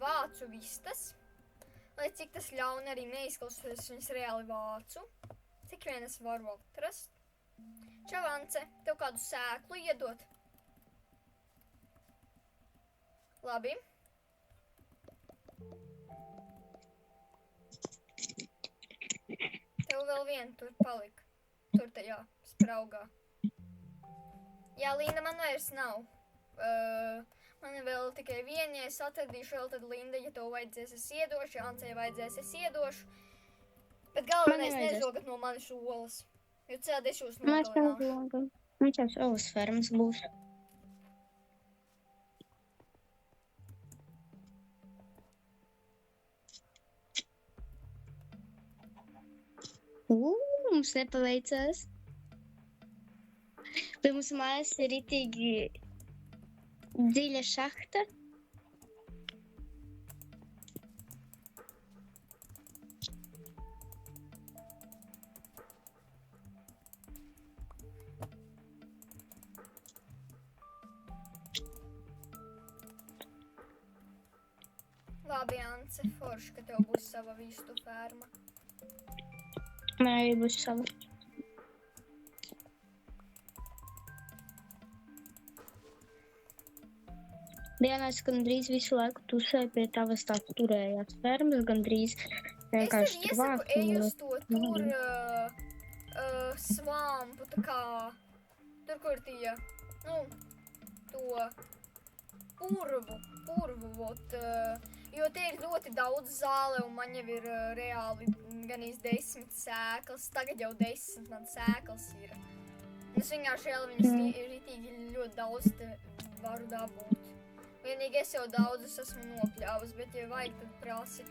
vācu vistas. Lai cik tas ļauni arī neizklausās, es viņas reāli vācu. Cik vien es varu atrast. Čavance, tev kādu sēklu iedot? Labi. Tev vēl viena tur palika. Tur tajā spraugā. Jā, Linda, man vairs nav. Man vēl tikai viena, ja es atradīšu vēl, tad Linda, ja tev vajadzēs, es iedošu, ja Ancei vajadzēs, es iedošu. Bet galvenais nezogat no manis olas. Jo citādi es jūs nogalināšu. Man jau savas fermas būs. Mums nepaveicās. Pie mums mājas ir ritīgi dziļa šahta. Labi, Ance, forši, ka tev būs sava vistu ferma. Man arī būs sava. Dienās gandrīz visu laiku tusēju pie tavas tā turējās fermas, gandrīz vienkārši tur vācu. Es tev iesaku, ej uz to tur svampu, tā kā, tur, kur tie, to purvu, vot, jo te ir ļoti daudz zāle un man jau ir reāli ganīs 10 sēklas, tagad jau 10 man sēklas ir. Es vienkārši jau viņas ritīgi ļoti daudz te varu dabūt. Vienīgi es jau daudzus esmu nopļāvus, bet ja vajag, tad prasi.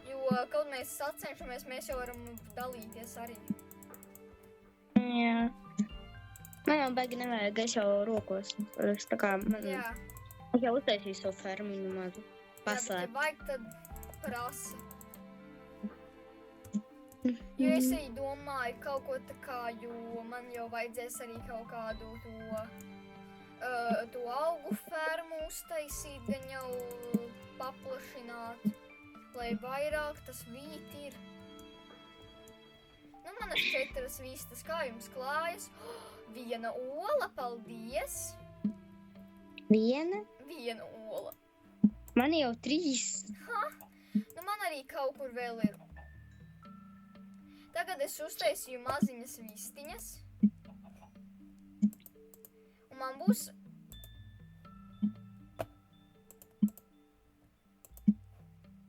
Jo kaut mēs sacenšamies, mēs jau varam dalīties arī. Jā. Man jau baigi nevajag, es jau rokos. Es tā kā, es jau uztaisīju savu fermiņu mazu paslēpu. Jā, bet ja vajag, tad prasi. Jo es arī domāju kaut ko tā kā, jo man jau vajadzēs arī kaut kādu to augu fermu uztaisīt, gan jau paplašināt, lai vairāk tas vīti ir. Manas 4 vistas, kā jums klājas? Viena ola, paldies! Viena? Viena ola. Man jau 3. Man arī kaut kur vēl ir. Tagad es uztaisīju maziņas vistiņas. Un man būs...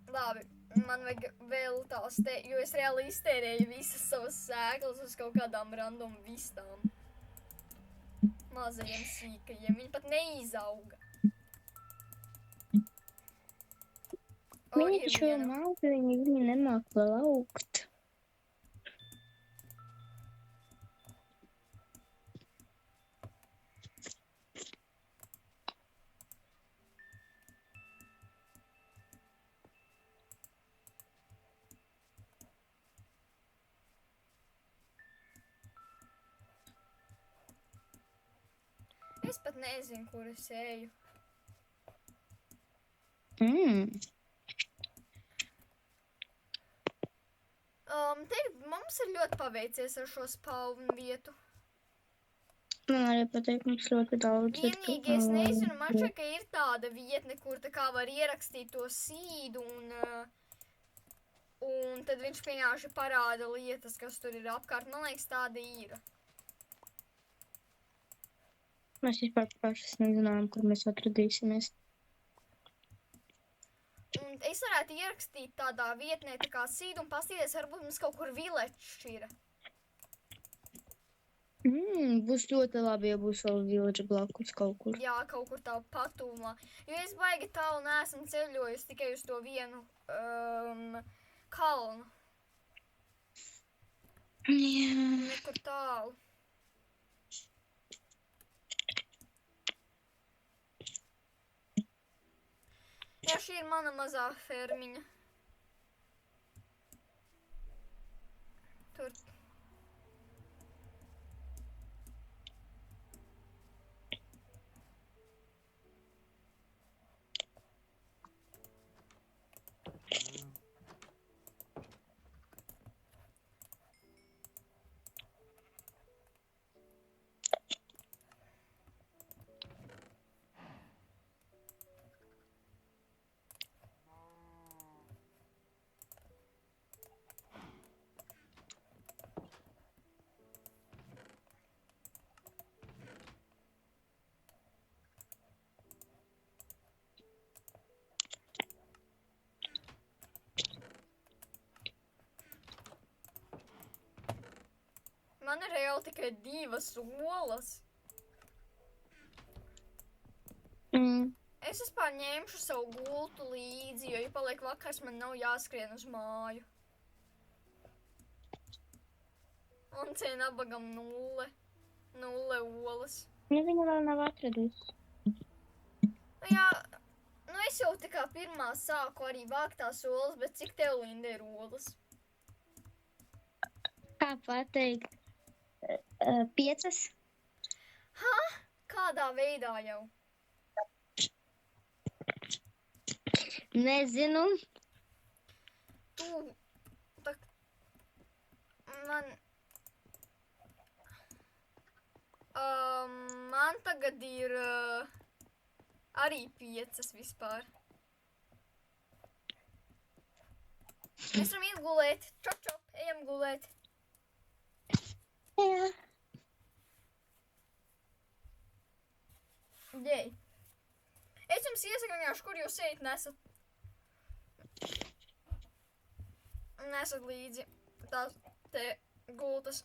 Labi, man vajag vēl tās jo es reāli iztērēju visas savas sēklas uz kaut kādām random vistām. Mazajiem sīkajiem, viņi pat neizauga. Viņi taču vēl mazi, viņi nemāk vēl augt. Es pat nezinu, kur es eju. Mums ir ļoti paveicies ar šo spalvnu vietu. Man arī patīk, mums ļoti daudz. Vienīgi es nezinu, man šķiet, ka ir tāda vietne, kur tā kā var ierakstīt to sīdu un tad viņš vienkārši parāda lietas, kas tur ir apkārt. Man liekas, tāda ir. Mēs vispār pašas nezinām, kur mēs atradīsimies. Un es varētu ierakstīt tādā vietnē tā kā sīdu un pastīties, varbūt mums kaut kur village ir. Būs ļoti labi, ja būs vēl village blakus kaut kur. Jā, kaut kur tā patūmā. Jo es baigi tālu neesmu ceļojusi tikai uz to vienu kalnu. Jā. Nekur tālu. Jā, šī ir mana mazā fermiņa. Tur. man ir reāli tikai 2 olas. Es vispār ņemšu savu gultu līdzi, jo, ja paliek vakars, man nav jāskrien uz māju. Un cien abagam 0 olas. Ja viņa vēl nav atradusi. Jā, nu es jau tā kā pirmā sāku arī vākt tās olas, bet cik tev, Linda, ir olas? Kā pateikt? 5? Ha? Kādā veidā jau? Nezinu. Tu, tak, man tagad ir arī 5 vispār. Mēs varam iet gulēt. Čop, čop, ejam gulēt. Jā. Jej. Es jums iesaku vienkārši, kur jūs ejat, nesat līdzi tās te gultas.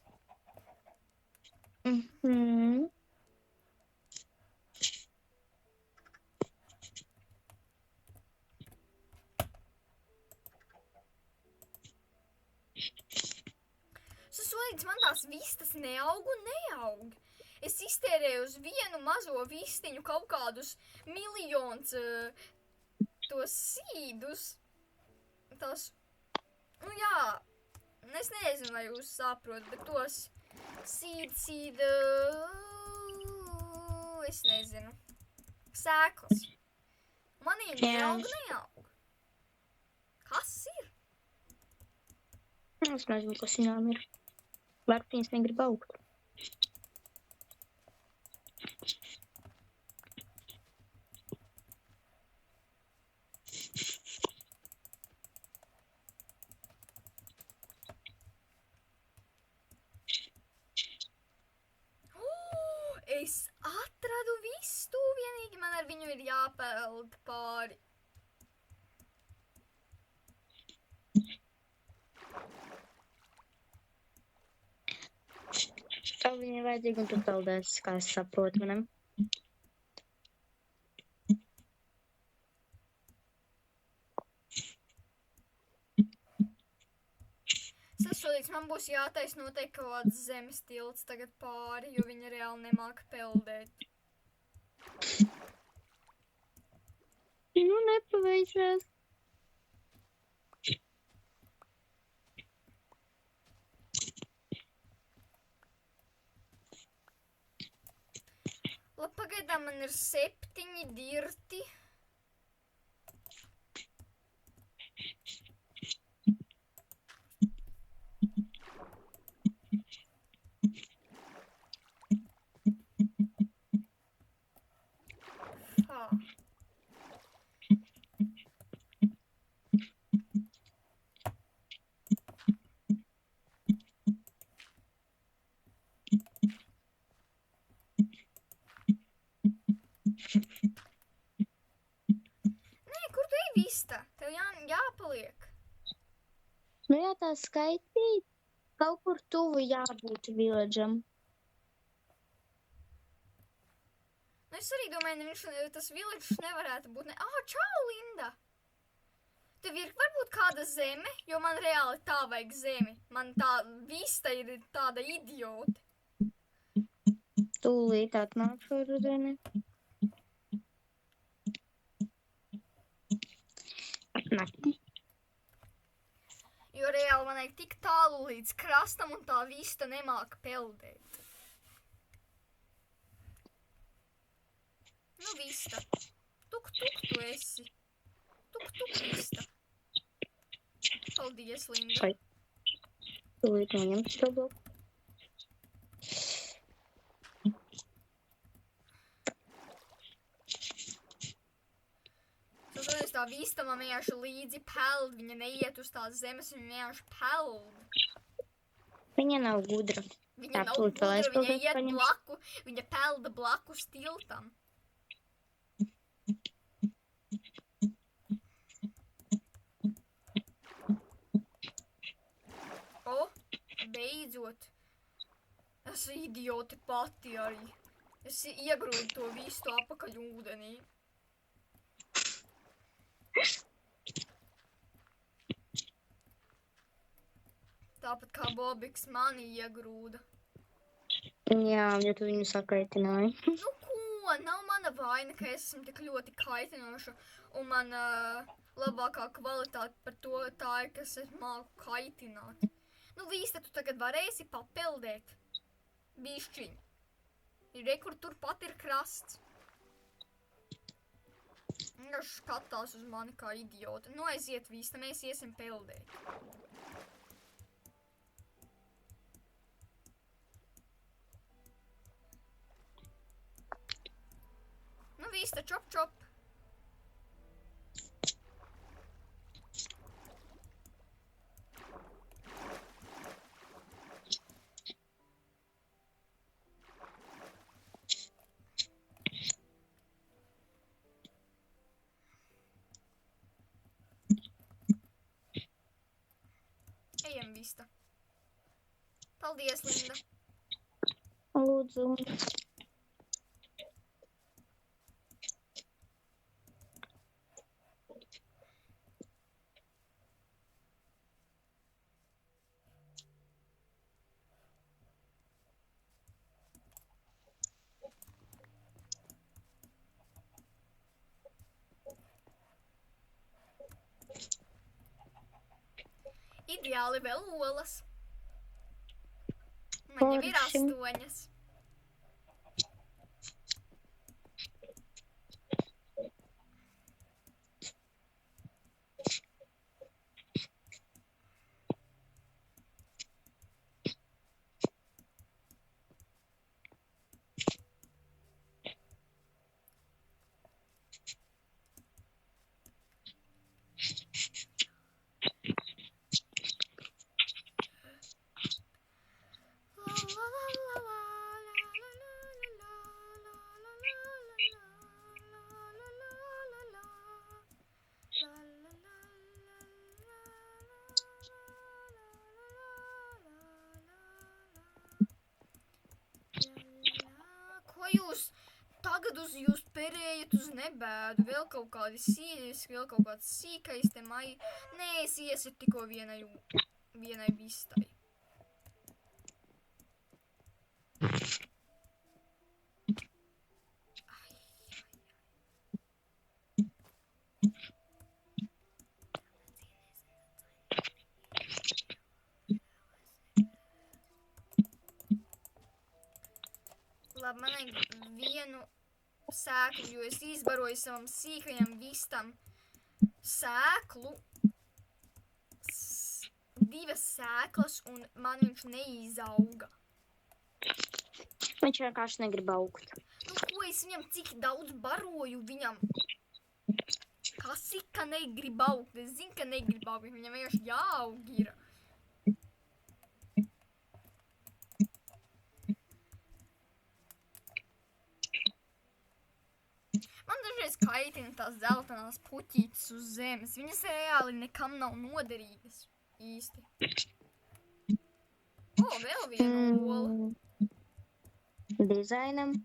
Sasolīdz, man tās vistas neaug un neaug. Es iztērēju uz vienu mazo vistiņu kaut kādus miljonus tos sīdus. Tos, nu jā, es nezinu, vai jūs saprotat, bet tos sīdu, es nezinu, sēklas. Manī neaug. Kas ir? Es nezinu, kas viņām ir. Varbūt viņas negrib augt. Es atradu vistu, vienīgi man ar viņu ir jāpeld pāri. Tev viņai vajadzīgi un tu peldēs, kā es saprotu, ne? Sasolīts, man būs jātais noteikti kaut kāds zemes tilts tagad pāri, jo viņa reāli nemāka peldēt. Nu, nepaveicās. Labi, pagaidām man ir 7 dirti. Tev jāpaliek. Nu jā, tā skaitīt. Kaut kur tuvu jābūt village'am. Nu es arī domāju, tas village's nevarētu būt. Čau, Linda! Tev ir varbūt kāda zeme, jo man reāli tā vajag zemi. Man tā vista ir tāda idiota. Tūlīt atnākšu ar zemi. Jo reāli man vajag tik tālu līdz krastam un tā vista nemāka peldēt. Nu, vista. Tuk, tu esi. Tuk, vista. Paldies, Linda. Tūlīt noņemšu šo bloku. Tā vista man vienkārši līdzi peld, viņa neiet uz tās zemes, viņa vienkārši peld. Viņa nav gudra. Viņa nav gudra, viņa iet blaku, viņa pelda blakus tiltam. O, beidzot. Es idioti pati arī. Es iegrūdu to visu apakaļ ūdenī. Tāpat kā Bobiks mani iegrūda. Jā, ja tu viņu sakaitināji. Nu ko, nav mana vaina, ka es esmu tik ļoti kaitinoša. Un man labākā kvalitāte par to tā ir, ka es māku kaitināt. Nu vīsta, tu tagad varēsi papildēt. Bišķiņ. Re, kur turpat ir krasts. Viņš skatās uz mani kā idiota. Nu aiziet vīsta, mēs iesim peldēt. Nu vīsta, čop, čop. Ejam, Vista. Paldies, Linda. Lūdzu. Ideāli vēl olas. Man jau ir 8. Ko jūs tagad jūs perējat uz nebēdu? Vēl kaut kādi vēl kaut kāds sīkais te mai. Nē, es iesit tikko vienai vistai. Labi, man vajag vienu sēklu, jo es izbaroju savam sīkajam vistam sēklu. 2 sēklas, un man viņš neizauga. Viņš vienkārši negrib augt. Nu, ko es viņam cik daudz baroju viņam? Kas ir, ka negrib augt? Es zinu, ka negrib augt, viņam vienkārši jāaug ir. Man dažreiz kaitina tās zeltainās puķītes uz zemes. Viņas reāli nekam nav noderīgas īsti. O, vēl viena ola. Dizainam?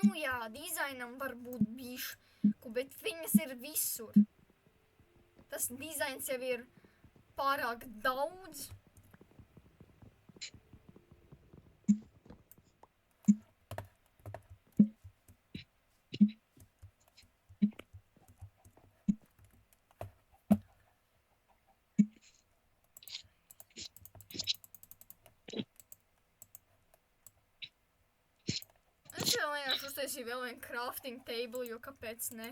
Nu jā, dizainam var būt bišku, bet viņas ir visur. Tas dizains jau ir pārāk daudz. Es jau vienkārši uztaisīju vēl vienu crafting table, jo kāpēc ne?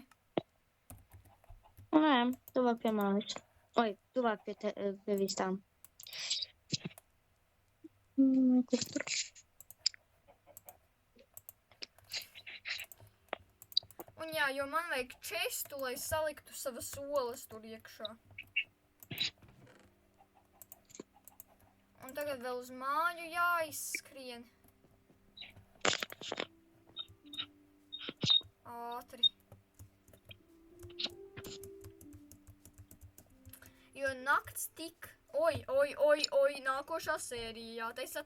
Nē, tuvāk pie mājas. Oi, tuvāk pie vistām. Kur tur? Un jā, jo man vajag čestu, lai saliktu savas olas tur iekšā. Un tagad vēl uz māju jāizskrien. Ātri. Jo nakts tik... Oi, nākošā sērija jātaisa